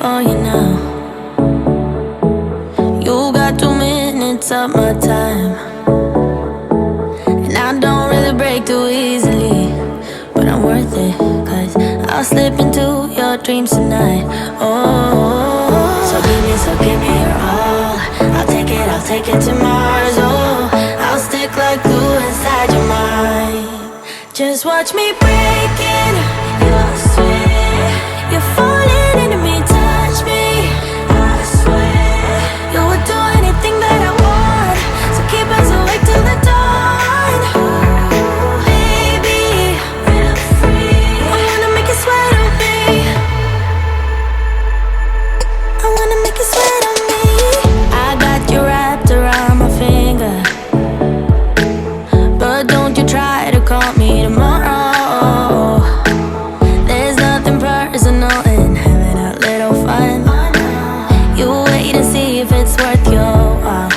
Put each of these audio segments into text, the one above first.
for you now. You got 2 minutes of my time, and I don't really break too easily, but I'm worth it, 'cause I'll slip into your dreams tonight. Oh, so give me your all. I'll take it to Mars. Oh, I'll stick like glue inside your mind. Just watch me breaking your sweat. You're falling into me, touch me, I swear. You would do anything that I want, so keep us awake till the dawn. Baby, feel free. I wanna make you sweat on me. I wanna make you sweat on me. I got you wrapped around my finger, but don't you try to call me tomorrow. There's nothing personal in having a little fun. You wait and see if it's worth your while.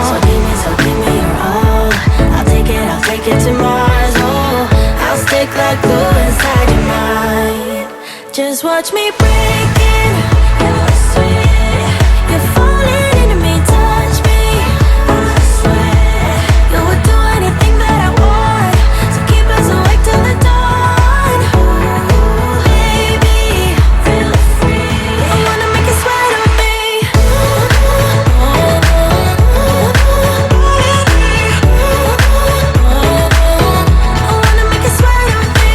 So give me your all. I'll take it to Mars. Oh, I'll stick like glue inside your mind. Just watch me breaking your sweat. You're falling into me, touch me, I swear. You would do anything that I want, so keep us awake till the dawn. Baby, feel free. I wanna make you sweat on me. I wanna make you sweat on me.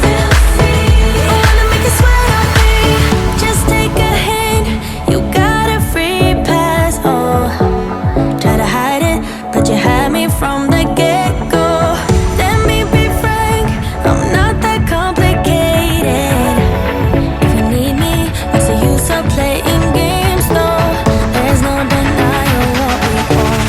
Feel free. I wanna make you sweat on me. Just take a hint, you got a free pass. Oh, try to hide it, but you had me from the get-go. Let me be frank, I'm not that complicated. If you need me, what's the use of playing games though? There's no denying what we want.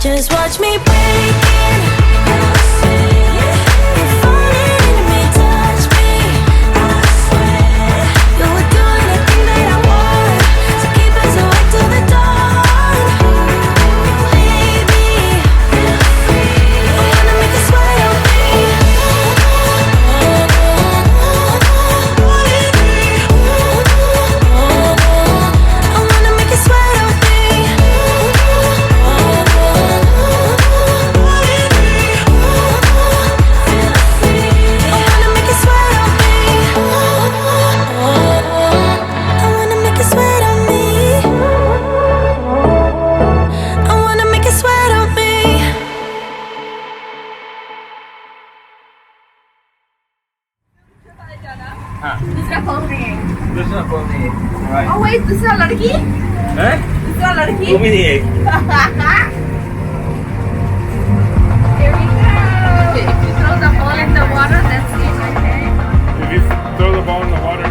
Just watch me breaking your sweat. You're falling into me, touch me, I swear. You would do anything that I want, so keep us awake till the dawn. Baby, feel free. I wanna make you sweat on me. I wanna make you sweat on me. Feel free. I wanna make you sweat on me. I wanna make you sweat on me. I wanna make you sweat on me. दूसरा कौन है? दूसरा कौन है? Right. Oh wait, दूसरा लड़की? Eh? दूसरा लड़की? Two minutes. Here we go. If you throw the ball in the water, that's it, okay? If you throw the ball in the water,